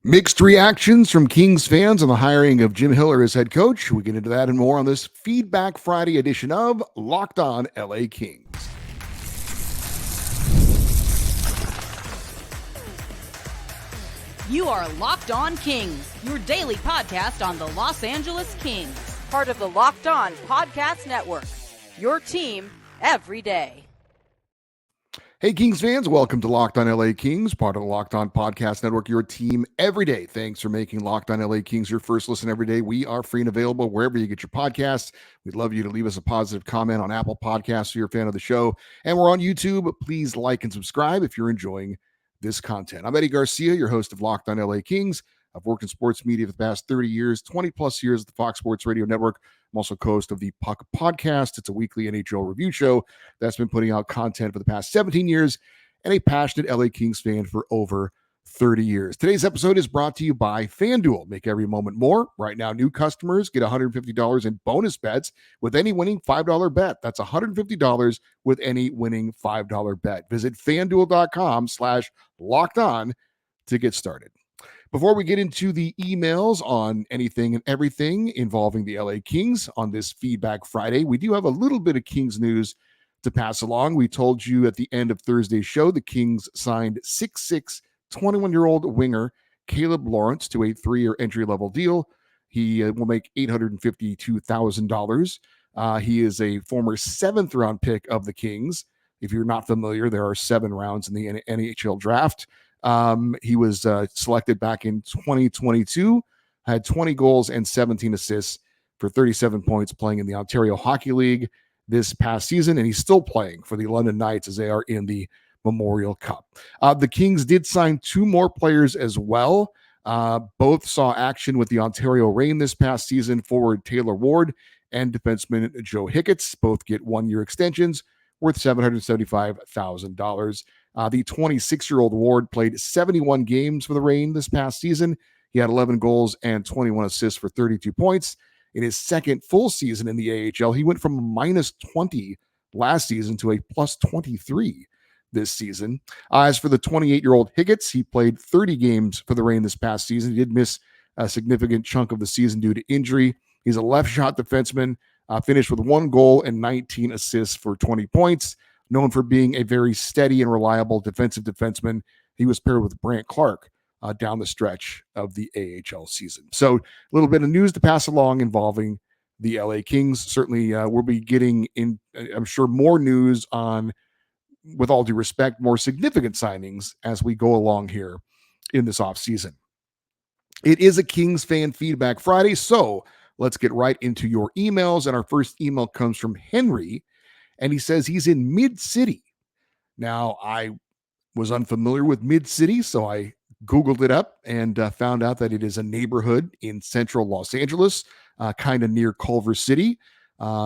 Mixed reactions from Kings fans on the hiring of Jim Hiller as head coach. We get into that and more on this Feedback Friday edition of Locked On LA Kings. You are Locked On Kings, your daily podcast on the Los Angeles Kings, part of the Locked On Podcast Network, your team every day. Hey, Kings fans, welcome to Locked On LA Kings, part of the Locked On Podcast Network, your team every day. Thanks for making Locked On LA Kings your first listen every day. We are free and available wherever you get your podcasts. We'd love you to leave us a positive comment on Apple Podcasts if you're a fan of the show. And we're on YouTube. Please like and subscribe if you're enjoying this content. I'm Eddie Garcia, your host of Locked On LA Kings. I've worked in sports media for the past 30 years, 20 plus years at the Fox Sports Radio Network. I'm also co-host of the Puck Podcast. It's a weekly NHL review show that's been putting out content for the past 17 years and a passionate LA Kings fan for over 30 years. Today's episode is brought to you by FanDuel. Make every moment more. Right now, new customers get $150 in bonus bets with any winning $5 bet. That's $150 with any winning $5 bet. Visit FanDuel.com/lockedon to get started. Before we get into the emails on anything and everything involving the LA Kings on this Feedback Friday, we do have a little bit of Kings news to pass along. We told you at the end of Thursday's show, the Kings signed 6'6", 21-year-old winger Caleb Lawrence to a 3-year entry-level deal. He will make $852,000. He is a former 7th-round pick of the Kings. If you're not familiar, there are 7 rounds in the NHL draft. He was selected back in 2022, had 20 goals and 17 assists for 37 points playing in the Ontario Hockey League this past season, and he's still playing for the London Knights as they are in the Memorial Cup. The Kings did sign 2 more players as well. Both saw action with the Ontario Reign this past season. Forward Taylor Ward and defenseman Joe Hicketts both get 1-year extensions worth $775,000. The 26-year-old Ward played 71 games for the Reign this past season. He had 11 goals and 21 assists for 32 points. In his second full season in the AHL, he went from -20 last season to a +23 this season. As for the 28-year-old Higgins, he played 30 games for the Reign this past season. He did miss a significant chunk of the season due to injury. He's a left-shot defenseman, finished with 1 goal and 19 assists for 20 points. Known for being a very steady and reliable defensive defenseman, he was paired with Brant Clark down the stretch of the AHL season. So a little bit of news to pass along involving the LA Kings. Certainly we'll be getting in, I'm sure, more news on, with all due respect, more significant signings as we go along here in this offseason. It is a Kings Fan Feedback Friday, so let's get right into your emails. And our first email comes from Henry, and he says he's in Mid-City. Now, I was unfamiliar with Mid-City, so I Googled it up and found out that it is a neighborhood in central Los Angeles, kind of near Culver City.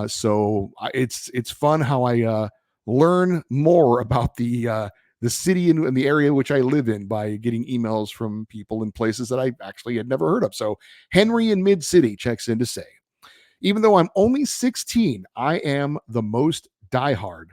So it's fun how I learn more about the city and the area which I live in by getting emails from people in places that I actually had never heard of. So Henry in Mid-City checks in to say, even though I'm only 16, I am the most diehard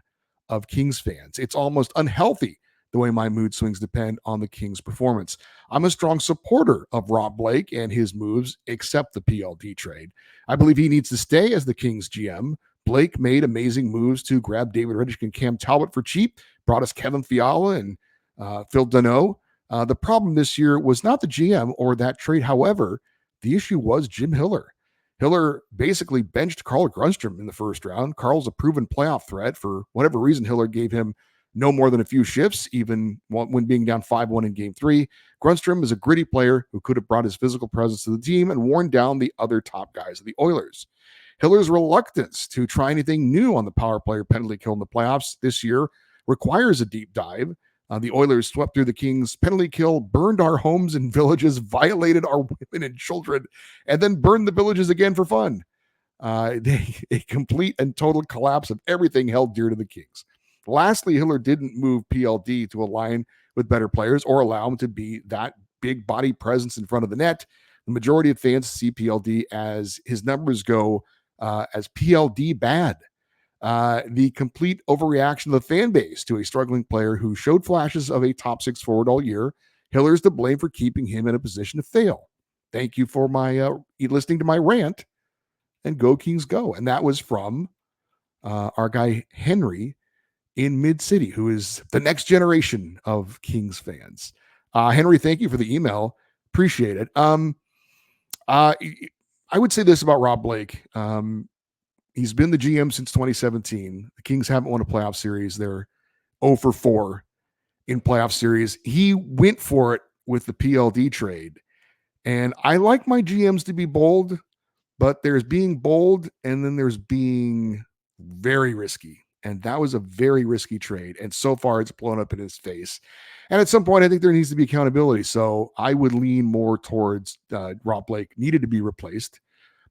of Kings fans. It's almost unhealthy the way my mood swings depend on the Kings' performance. I'm a strong supporter of Rob Blake and his moves, except the PLD trade. I believe he needs to stay as the Kings GM. Blake made amazing moves to grab David Rittich and Cam Talbot for cheap, brought us Kevin Fiala and Phil Deneau. The problem this year was not the GM or that trade. However, the issue was Jim Hiller. Hiller basically benched Carl Grundstrom in the first round. Carl's a proven playoff threat. For whatever reason, Hiller gave him no more than a few shifts, even when being down 5-1 in Game 3. Grundstrom is a gritty player who could have brought his physical presence to the team and worn down the other top guys of the Oilers. Hiller's reluctance to try anything new on the power play or penalty kill in the playoffs this year requires a deep dive. The Oilers swept through the Kings' penalty kill, burned our homes and villages, violated our women and children, and then burned the villages again for fun. A complete and total collapse of everything held dear to the Kings. Lastly, Hiller didn't move PLD to align with better players or allow him to be that big body presence in front of the net. The majority of fans see PLD as his numbers go as PLD bad. The complete overreaction of the fan base to a struggling player who showed flashes of a top 6 forward all year. Hiller's to blame for keeping him in a position to fail. Thank you for my listening to my rant, and go Kings go. And that was from our guy Henry in Mid City, who is the next generation of Kings fans. Henry, thank you for the email. Appreciate it. I would say this about Rob Blake. He's been the GM since 2017. The Kings haven't won a playoff series. They're 0 for 4 in playoff series. He went for it with the PLD trade. And I like my GMs to be bold, but there's being bold and then there's being very risky. And that was a very risky trade. And so far, it's blown up in his face. And at some point, I think there needs to be accountability. So I would lean more towards Rob Blake needed to be replaced.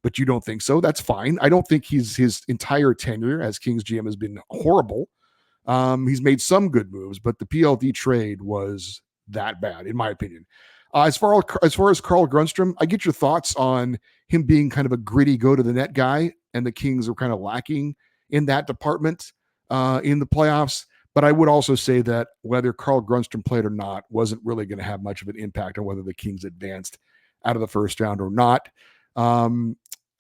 But you don't think so? That's fine. I don't think his entire tenure as Kings GM has been horrible. He's made some good moves, but the PLD trade was that bad, in my opinion. As far as Carl Grundstrom, I get your thoughts on him being kind of a gritty go to the net guy, and the Kings are kind of lacking in that department in the playoffs. But I would also say that whether Carl Grundstrom played or not wasn't really going to have much of an impact on whether the Kings advanced out of the first round or not.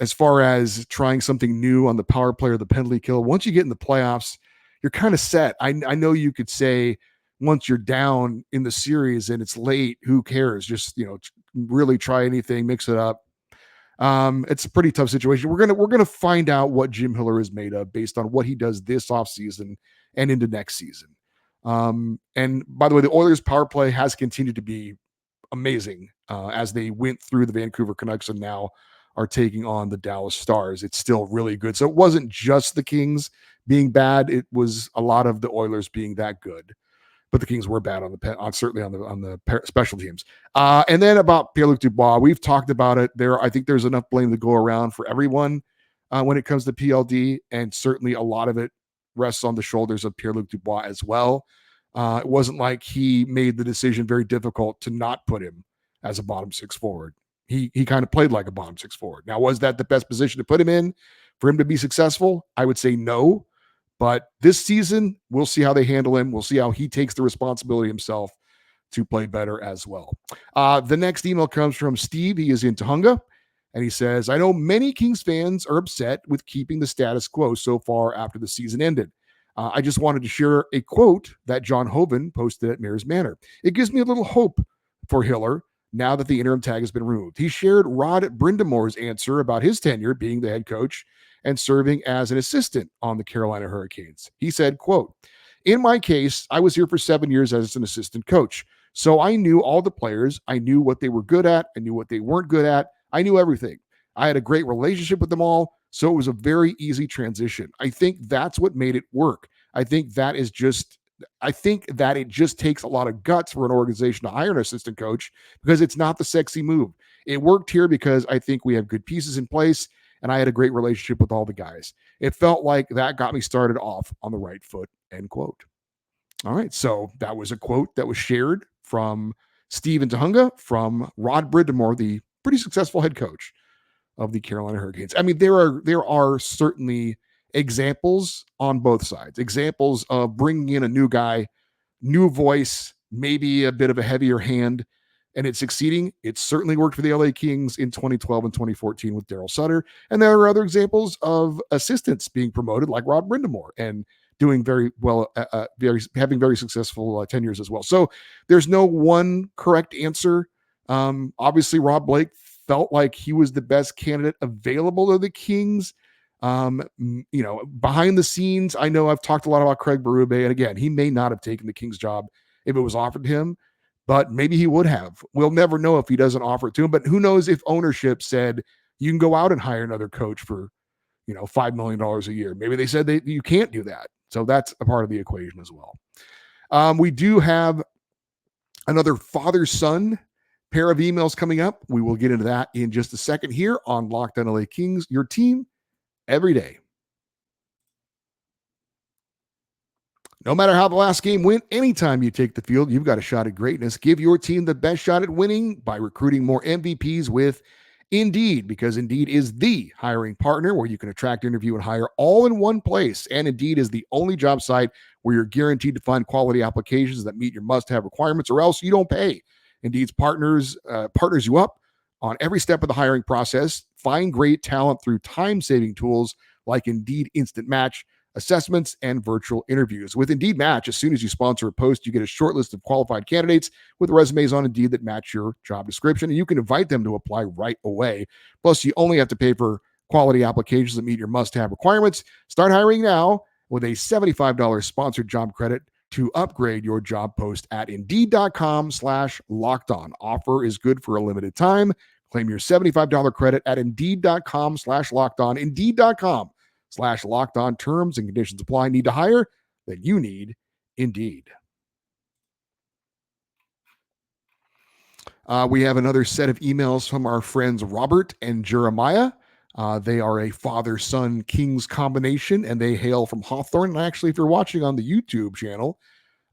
As far as trying something new on the power play or the penalty kill, once you get in the playoffs, you're kind of set. I know you could say once you're down in the series and it's late, who cares? Just, really try anything, mix it up. It's a pretty tough situation. We're gonna find out what Jim Hiller is made of based on what he does this offseason and into next season. And by the way, the Oilers power play has continued to be amazing as they went through the Vancouver Canucks and now are taking on the Dallas Stars. It's still really good. So it wasn't just the Kings being bad; it was a lot of the Oilers being that good. But the Kings were bad certainly on the special teams. And then about Pierre-Luc Dubois, we've talked about it. I think there's enough blame to go around for everyone when it comes to PLD, and certainly a lot of it rests on the shoulders of Pierre-Luc Dubois as well. It wasn't like he made the decision very difficult to not put him as a bottom six forward. He kind of played like a bottom six forward. Now, was that the best position to put him in for him to be successful? I would say no. But this season, we'll see how they handle him. We'll see how he takes the responsibility himself to play better as well. The next email comes from Steve. He is in Tahunga, and he says, I know many Kings fans are upset with keeping the status quo so far after the season ended. I just wanted to share a quote that John Hoven posted at Mayor's Manor. It gives me a little hope for Hiller now that the interim tag has been removed. He shared Rod Brindamore's answer about his tenure being the head coach and serving as an assistant on the Carolina Hurricanes. He said, quote, in my case, I was here for 7 years as an assistant coach. So I knew all the players. I knew what they were good at. I knew what they weren't good at. I knew everything. I had a great relationship with them all. So it was a very easy transition. I think that's what made it work. I think that it just takes a lot of guts for an organization to hire an assistant coach because it's not the sexy move. It worked here because I think we have good pieces in place and I had a great relationship with all the guys. It felt like that got me started off on the right foot, end quote. All right, so that was a quote that was shared from Steven Tahunga from Rod Brindamoore, the pretty successful head coach of the Carolina Hurricanes. I mean, there are certainly examples on both sides, examples of bringing in a new guy, new voice, maybe a bit of a heavier hand, and it's succeeding. It certainly worked for the LA Kings in 2012 and 2014 with Daryl Sutter. And there are other examples of assistants being promoted like Rod Brindamoore and doing very well, having very successful tenures as well. So there's no one correct answer. Obviously, Rob Blake felt like he was the best candidate available to the Kings. Behind the scenes, I know I've talked a lot about Craig Berube, and again, he may not have taken the Kings job if it was offered to him, but maybe he would have. We'll never know if he doesn't offer it to him, but who knows if ownership said you can go out and hire another coach for, $5 million a year. Maybe they said that you can't do that. So that's a part of the equation as well. We do have another father-son pair of emails coming up. We will get into that in just a second here on Locked On LA Kings, your team every day. No matter how the last game went, anytime you take the field, you've got a shot at greatness. Give your team the best shot at winning by recruiting more MVPs with Indeed, because Indeed is the hiring partner where you can attract, interview, and hire all in one place. And Indeed is the only job site where you're guaranteed to find quality applications that meet your must-have requirements, or else you don't pay. Indeed's partners you up on every step of the hiring process. Find great talent through time-saving tools like Indeed Instant Match, assessments, and virtual interviews. With Indeed Match, as soon as you sponsor a post, you get a short list of qualified candidates with resumes on Indeed that match your job description, and you can invite them to apply right away. Plus, you only have to pay for quality applications that meet your must-have requirements. Start hiring now with a $75 sponsored job credit to upgrade your job post at Indeed.com/lockedon. Offer is good for a limited time. Claim your $75 credit at Indeed.com/lockedon. Indeed.com/lockedon. Terms and conditions apply. Need to hire? Then you need Indeed. We have another set of emails from our friends Robert and Jeremiah. They are a father-son Kings combination, and they hail from Hawthorne. And actually, if you're watching on the YouTube channel,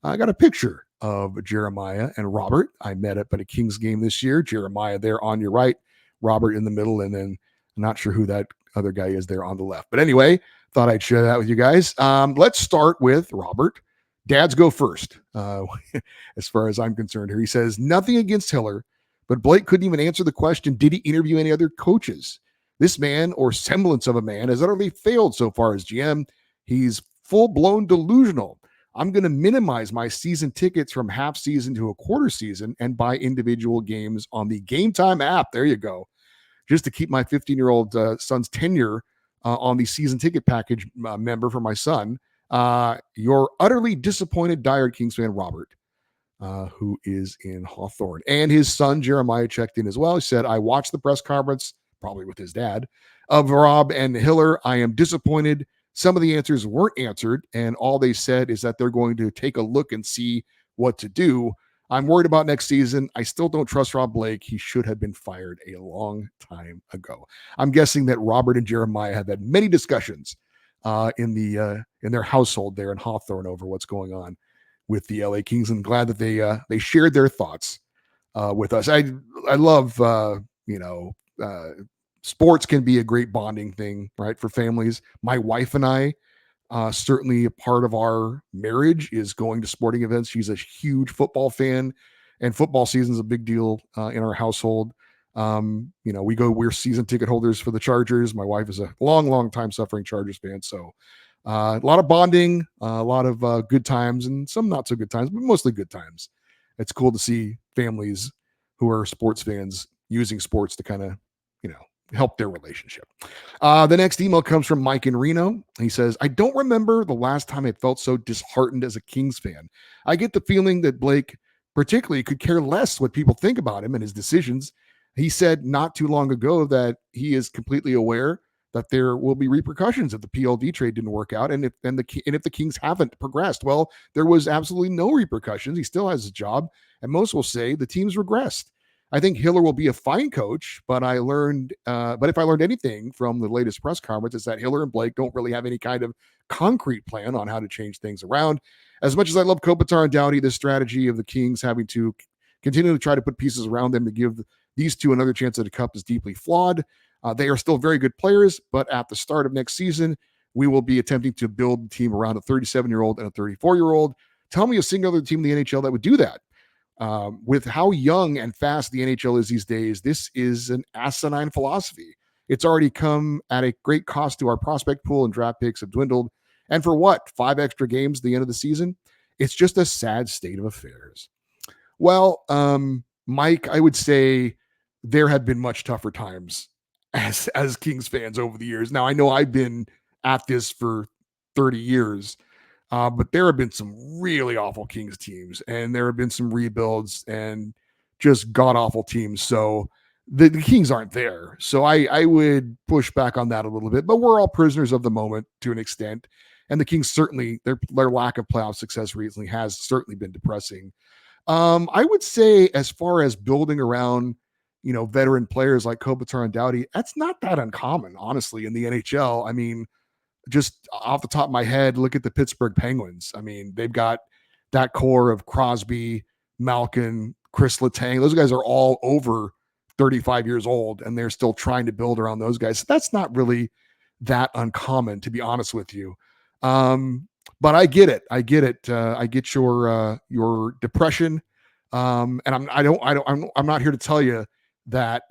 I got a picture of Jeremiah and Robert. I met up at a Kings game this year. Jeremiah there on your right, Robert in the middle, and then I'm not sure who that other guy is there on the left. But anyway, thought I'd share that with you guys. Let's start with Robert. Dads go first, as far as I'm concerned here. He says, nothing against Hiller, but Blake couldn't even answer the question, did he interview any other coaches? This man, or semblance of a man, has utterly failed so far as GM. He's full-blown delusional. I'm going to minimize my season tickets from half season to a quarter season and buy individual games on the Game Time app. There you go. Just to keep my 15-year-old son's tenure on the season ticket package member for my son. You're utterly disappointed, diehard Kings fan, Robert, who is in Hawthorne. And his son, Jeremiah, checked in as well. He said, I watched the press conference, probably with his dad, of Rob and Hiller. I am disappointed. Some of the answers weren't answered, and all they said is that they're going to take a look and see what to do. I'm worried about next season. I still don't trust Rob Blake. He should have been fired a long time ago. I'm guessing that Robert and Jeremiah have had many discussions in their household there in Hawthorne over what's going on with the LA Kings, and glad that they shared their thoughts with us. I love sports can be a great bonding thing, right, for families. My wife and I, certainly a part of our marriage is going to sporting events. She's a huge football fan, and football season is a big deal in our household. We're season ticket holders for the Chargers. My wife is a long time suffering Chargers fan. So a lot of bonding, a lot of good times, and some not so good times, but mostly good times. It's cool to see families who are sports fans using sports to kind of, help their relationship. The next email comes from Mike in Reno. He says, I don't remember the last time I felt so disheartened as a Kings fan. I get the feeling that Blake particularly could care less what people think about him and his decisions. He said not too long ago that he is completely aware that there will be repercussions if the PLD trade didn't work out, and if the Kings haven't progressed. Well, there was absolutely no repercussions. He still has a job, and most will say the team's regressed. I think Hiller will be a fine coach, but if I learned anything from the latest press conference, it's that Hiller and Blake don't really have any kind of concrete plan on how to change things around. As much as I love Kopitar and Doughty, the strategy of the Kings having to continue to try to put pieces around them to give these two another chance at a cup is deeply flawed. They are still very good players, but at the start of next season, we will be attempting to build the team around a 37-year-old and a 34-year-old. Tell me a single other team in the NHL that would do that. With how young and fast the NHL is these days, this is an asinine philosophy. It's already come at a great cost to our prospect pool, and draft picks have dwindled. And for what? 5 extra games at the end of the season? It's just a sad state of affairs. Well, Mike, I would say there have been much tougher times as Kings fans over the years. Now, I know I've been at this for 30 years, but there have been some really awful Kings teams, and there have been some rebuilds and just god-awful teams. So the Kings aren't there. So I would push back on that a little bit, but we're all prisoners of the moment to an extent. And the Kings certainly, their lack of playoff success recently has certainly been depressing. I would say as far as building around, veteran players like Kopitar and Doughty, that's not that uncommon, honestly, in the NHL. I mean, just off the top of my head, look at the Pittsburgh Penguins. I mean, they've got that core of Crosby, Malkin, Chris Letang. Those guys are all over 35 years old, and they're still trying to build around those guys. So that's not really that uncommon, to be honest with you. But I get it. I get your depression. And I'm not here to tell you that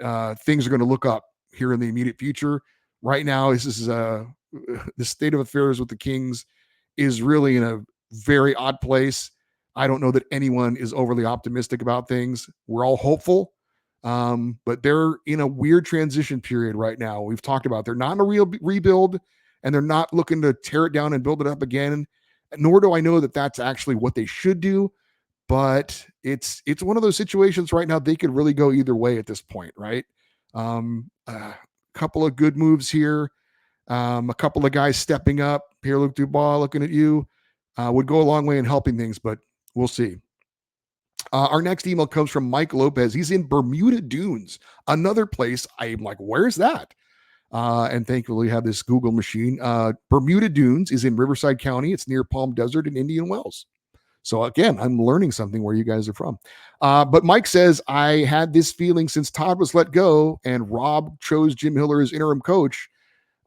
things are going to look up here in the immediate future. Right now, this is the state of affairs with the Kings is really in a very odd place. I don't know that anyone is overly optimistic about things. We're all hopeful, but they're in a weird transition period right now. We've talked about they're not in a real rebuild, and they're not looking to tear it down and build it up again. Nor do I know that that's actually what they should do. But it's one of those situations right now. They could really go either way at this point, right? A couple of good moves here. A couple of guys stepping up. Pierre-Luc Dubois looking at you would go a long way in helping things, but we'll see. Our next email comes from Mike Lopez. He's in Bermuda Dunes, another place I'm like, where's that? And thankfully, we have this Google machine. Bermuda Dunes is in Riverside County. It's near Palm Desert and Indian Wells. So again, I'm learning something where you guys are from. But Mike says, I had this feeling since Todd was let go and Rob chose Jim Hiller as interim coach.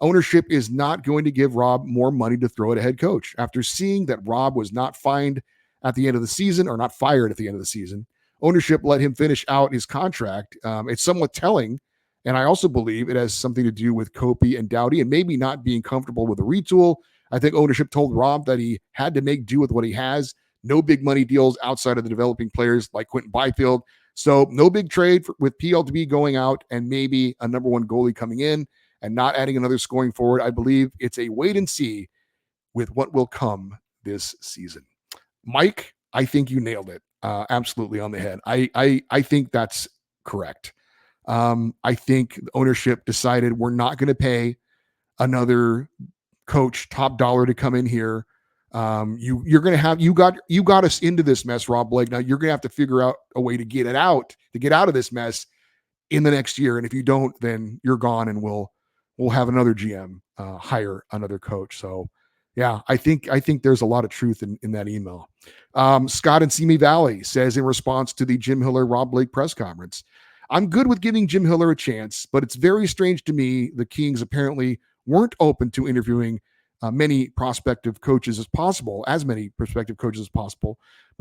Ownership is not going to give Rob more money to throw at a head coach. After seeing that Rob was not fined at the end of the season or not fired at the end of the season, ownership let him finish out his contract. It's somewhat telling. And I also believe it has something to do with Kopi and Doughty and maybe not being comfortable with the retool. I think ownership told Rob that he had to make do with what he has. No big money deals outside of the developing players like Quentin Byfield. So no big trade with PLDB going out and maybe a number one goalie coming in and not adding another scoring forward. I believe it's a wait and see with what will come this season. Mike, I think you nailed it absolutely on the head. I think that's correct. I think ownership decided we're not going to pay another coach top dollar to come in here. You're going to have, you got us into this mess, Rob Blake. Now you're going to have to figure out a way to get out of this mess in the next year. And if you don't, then you're gone and we'll have another GM hire another coach. So yeah, I think there's a lot of truth in that email. Scott in Simi Valley says in response to the Jim Hiller, Rob Blake press conference, I'm good with giving Jim Hiller a chance, but it's very strange to me the Kings apparently weren't open to interviewing as many prospective coaches as possible, but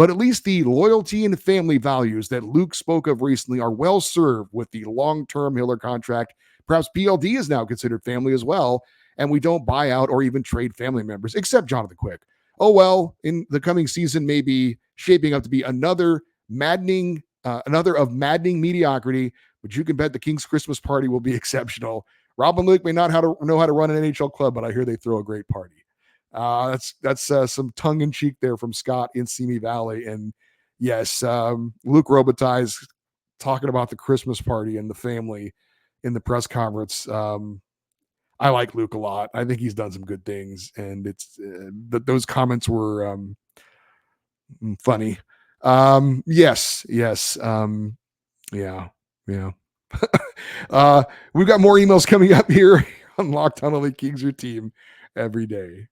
at least the loyalty and family values that Luke spoke of recently are well served with the long-term Hiller contract. Perhaps PLD is now considered family as well, and we don't buy out or even trade family members, except Jonathan Quick. Oh, well, in the coming season may be shaping up to be another of maddening mediocrity, but you can bet the Kings Christmas party will be exceptional. Rob and Luke may not know how to run an NHL club, but I hear they throw a great party. That's some tongue-in-cheek there from Scott in Simi Valley. And yes, Luke Robitaille is talking about the Christmas party and the family in the press conference. I like Luke a lot. I think he's done some good things, and it's those comments were funny. Yes. Yeah. We've got more emails coming up here on Locked On LA Kings, your team every day.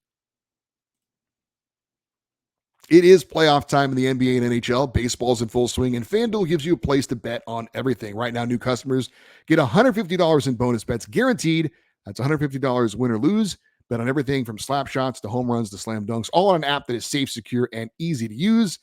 It is playoff time in the NBA and NHL. Baseball's in full swing, and FanDuel gives you a place to bet on everything. Right now, new customers get $150 in bonus bets guaranteed. That's $150 win or lose. Bet on everything from slap shots to home runs to slam dunks, all on an app that is safe, secure, and easy to use.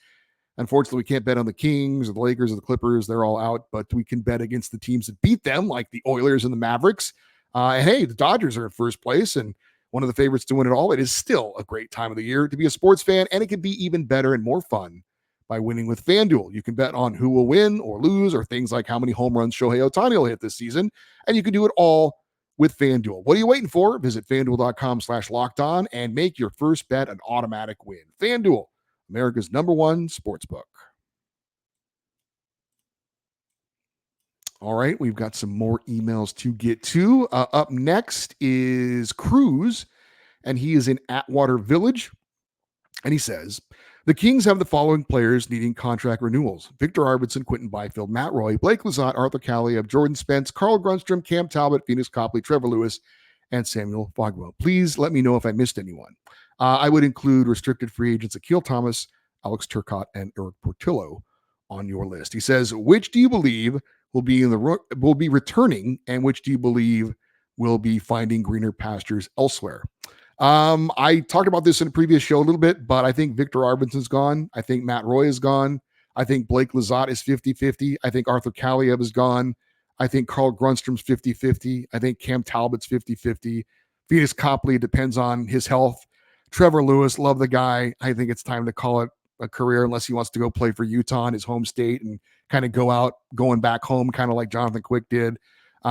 Unfortunately, we can't bet on the Kings or the Lakers or the Clippers. They're all out, but we can bet against the teams that beat them, like the Oilers and the Mavericks. And hey, the Dodgers are in first place and one of the favorites to win it all. It is still a great time of the year to be a sports fan, and it can be even better and more fun by winning with FanDuel. You can bet on who will win or lose or things like how many home runs Shohei Ohtani will hit this season, and you can do it all with FanDuel. What are you waiting for? Visit FanDuel.com/lockedon and make your first bet an automatic win. FanDuel, America's #1 sportsbook. All right, we've got some more emails to get to. Up next is Cruz, and he is in Atwater Village. And he says, the Kings have the following players needing contract renewals: Victor Arvidsson, Quentin Byfield, Matt Roy, Blake Lizotte, Arthur Kaliev, Jordan Spence, Carl Grunstrom, Cam Talbot, Phoenix Copley, Trevor Lewis, and Samuel Fogwell. Please let me know if I missed anyone. I would include restricted free agents Akil Thomas, Alex Turcotte, and Eric Portillo on your list. He says, which do you believe will be returning, and which do you believe will be finding greener pastures elsewhere? I talked about this in a previous show a little bit, but I think Victor Arvidsson's gone. I think Matt Roy is gone. I think Blake Lizotte is 50-50. I think Arthur Kaliev is gone. I think Carl Grunstrom's 50-50. I think Cam Talbot's 50-50. Venus Copley depends on his health. Trevor Lewis, love the guy. I think it's time to call it a career unless he wants to go play for Utah in his home state and kind of going back home, kind of like Jonathan Quick did.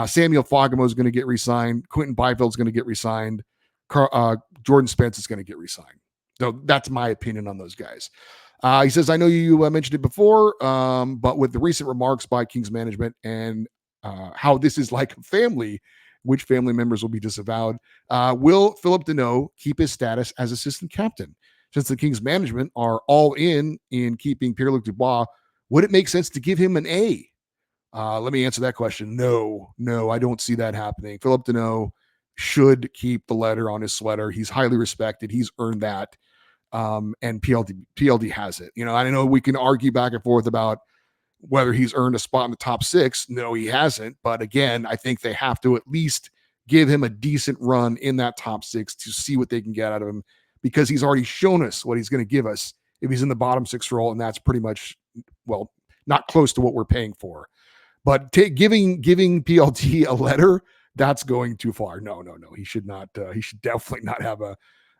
Samuel Fogamo is going to get re-signed. Quentin Byfield is going to get re-signed. Jordan Spence is going to get re-signed. So that's my opinion on those guys. He says, I know you mentioned it before, but with the recent remarks by Kings management and how this is like a family, which family members will be disavowed, will Philip Deneau keep his status as assistant captain? Since the Kings management are all in keeping Pierre-Luc Dubois, would it make sense to give him an A? Let me answer that question. No, I don't see that happening. Philip Deneau should keep the letter on his sweater. He's highly respected. He's earned that. And PLD has it. I know we can argue back and forth about whether he's earned a spot in the top 6. No, he hasn't. But again, I think they have to at least give him a decent run in that top 6 to see what they can get out of him, because he's already shown us what he's going to give us if he's in the bottom 6 role. And that's pretty much, well, not close to what we're paying for. But giving PLT a letter, that's going too far. No. He should not. He should definitely not have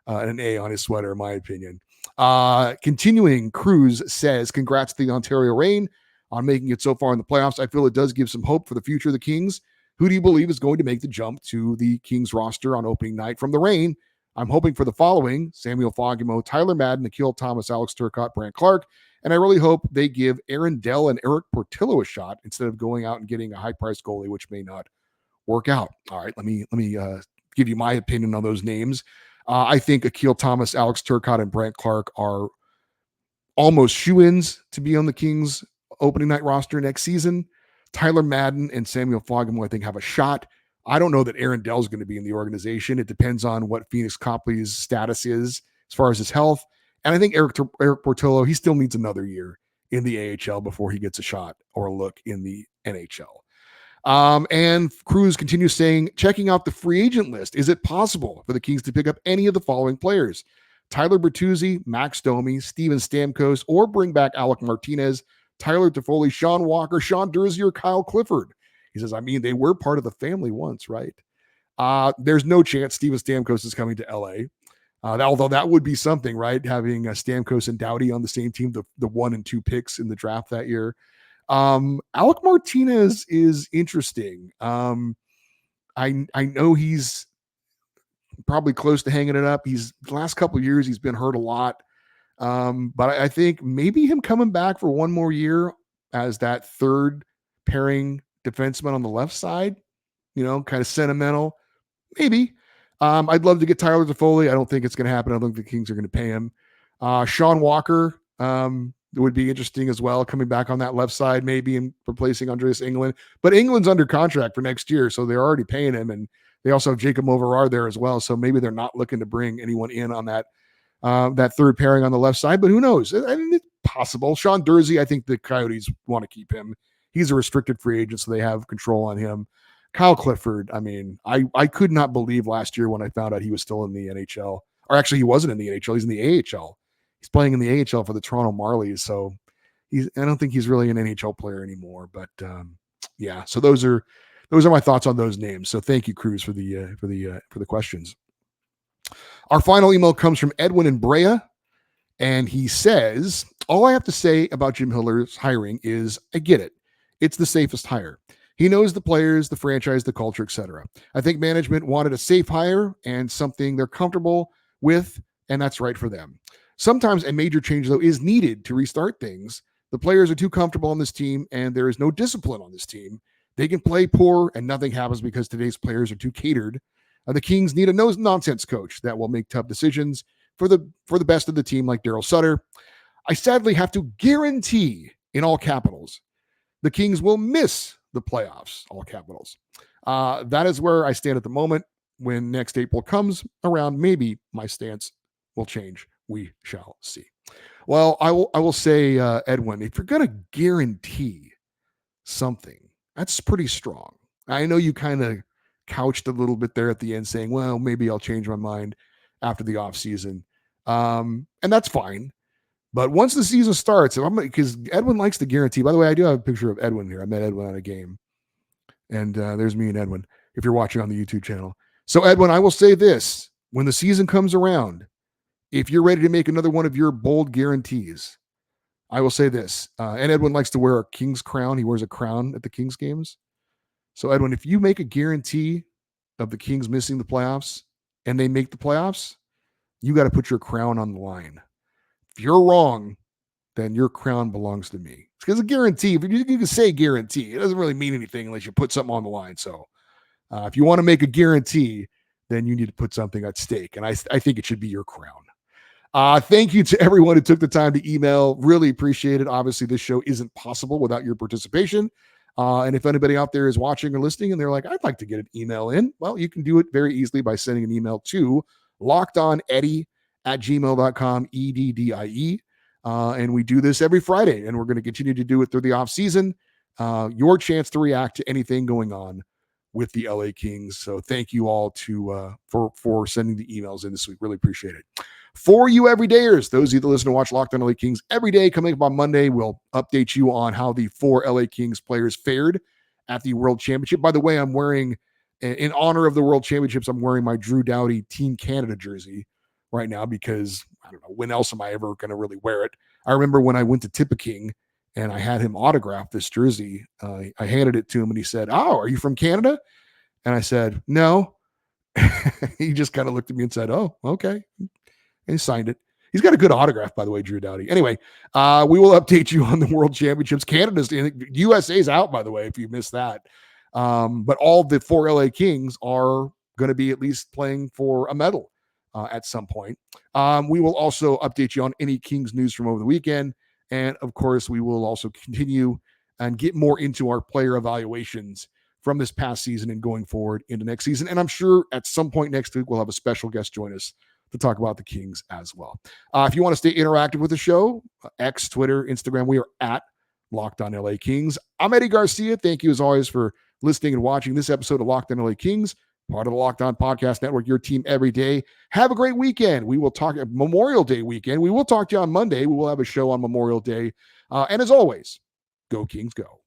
an A on his sweater, in my opinion. Continuing, Cruz says, congrats to the Ontario Reign on making it so far in the playoffs. I feel it does give some hope for the future of the Kings. Who do you believe is going to make the jump to the Kings roster on opening night from the Reign? I'm hoping for the following: Samuel Fogamo, Tyler Madden, Nikhil Thomas, Alex Turcotte, Brant Clark. And I really hope they give Aaron Dell and Eric Portillo a shot instead of going out and getting a high-priced goalie, which may not work out. All right, let me give you my opinion on those names. I think Akil Thomas, Alex Turcotte, and Brant Clark are almost shoo-ins to be on the Kings opening night roster next season. Tyler Madden and Samuel Fogamo, I think, have a shot. I don't know that Aaron Dell is going to be in the organization. It depends on what Phoenix Copley's status is as far as his health. And I think Eric Portillo, he still needs another year in the AHL before he gets a shot or a look in the NHL. And Cruz continues saying, checking out the free agent list, is it possible for the Kings to pick up any of the following players? Tyler Bertuzzi, Max Domi, Steven Stamkos, or bring back Alec Martinez, Tyler Toffoli, Sean Walker, Sean Durzi, or Kyle Clifford. He says, I mean, they were part of the family once, right? There's no chance Steven Stamkos is coming to LA. Although that would be something, right? Having Stamkos and Doughty on the same team, the 1 and 2 picks in the draft that year. Alec Martinez is interesting. I know he's probably close to hanging it up. The last couple of years, he's been hurt a lot. But I think maybe him coming back for one more year as that third pairing defenseman on the left side, kind of sentimental, maybe. I'd love to get Tyler Toffoli. I don't think it's going to happen. I don't think the Kings are going to pay him. Sean Walker would be interesting as well, coming back on that left side, maybe, and replacing Andreas England. But England's under contract for next year, so they're already paying him. And they also have Jacob Moverard there as well. So maybe they're not looking to bring anyone in on that third pairing on the left side. But who knows? I mean, it's possible. Sean Durzi, I think the Coyotes want to keep him. He's a restricted free agent, so they have control on him. Kyle Clifford, I mean, I could not believe last year when I found out he was still in the NHL. Or actually, he wasn't in the NHL. He's in the AHL. He's playing in the AHL for the Toronto Marlies. So I don't think he's really an NHL player anymore. But yeah, so those are my thoughts on those names. So thank you, Cruz, for the questions. Our final email comes from Edwin in Brea, and he says, all I have to say about Jim Hiller's hiring is I get it. It's the safest hire. He knows the players, the franchise, the culture, etc. I think management wanted a safe hire and something they're comfortable with, and that's right for them. Sometimes a major change, though, is needed to restart things. The players are too comfortable on this team, and there is no discipline on this team. They can play poor, and nothing happens because today's players are too catered. The Kings need a no-nonsense coach that will make tough decisions for the best of the team, like Daryl Sutter. I sadly have to guarantee, in all capitals, the Kings will miss the playoffs, all capitals. That is where I stand at the moment. When next April comes around, maybe my stance will change. We shall see. Well, I will say, Edwin, if you're going to guarantee something, that's pretty strong. I know you kind of couched a little bit there at the end saying, well, maybe I'll change my mind after the offseason. And that's fine. But once the season starts, because Edwin likes to guarantee. By the way, I do have a picture of Edwin here. I met Edwin at a game, and there's me and Edwin. If you're watching on the YouTube channel, so Edwin, I will say this: when the season comes around, if you're ready to make another one of your bold guarantees, I will say this. And Edwin likes to wear a King's crown. He wears a crown at the Kings games. So Edwin, if you make a guarantee of the Kings missing the playoffs and they make the playoffs, you got to put your crown on the line. If you're wrong, then your crown belongs to me. Because a guarantee, if you can say guarantee, it doesn't really mean anything unless you put something on the line. So if you want to make a guarantee, then you need to put something at stake. And I think it should be your crown. Thank you to everyone who took the time to email. Really appreciate it. Obviously, this show isn't possible without your participation. And if anybody out there is watching or listening and they're like, I'd like to get an email in, well, you can do it very easily by sending an email to lockedoneddie@gmail.com, EDDIE. And we do this every Friday, and we're going to continue to do it through the off season. Your chance to react to anything going on with the LA Kings. So thank you all for sending the emails in this week. Really appreciate it. For you everydayers, those of you that listen to watch Locked On LA Kings every day, coming up on Monday, we'll update you on how the 4 LA Kings players fared at the World Championship. By the way, I'm wearing, in honor of the World Championships, I'm wearing my Drew Doughty Team Canada jersey right now because I don't know, when else am I ever going to really wear it? I remember when I went to Tippecanoe and I had him autograph this jersey. I handed it to him and he said, "Oh, are you from Canada?" And I said, "No." He just kind of looked at me and said, "Oh, okay." And he signed it. He's got a good autograph, by the way, Drew Doughty. Anyway, we will update you on the World Championships. USA's out, by the way, if you missed that. But all the 4 LA Kings are going to be at least playing for a medal at some point. We will also update you on any Kings news from over the weekend. And, of course, we will also continue and get more into our player evaluations from this past season and going forward into next season. And I'm sure at some point next week, we'll have a special guest join us to talk about the Kings as well. If you want to stay interactive with the show, X, Twitter, Instagram, we are at Locked On LA Kings. I'm Eddie Garcia. Thank you as always for listening and watching this episode of Locked On LA Kings, part of the Locked On Podcast Network, your team every day. Have a great weekend. We will talk Memorial Day weekend. We will talk to you on Monday. We will have a show on Memorial Day. And as always, go Kings, go.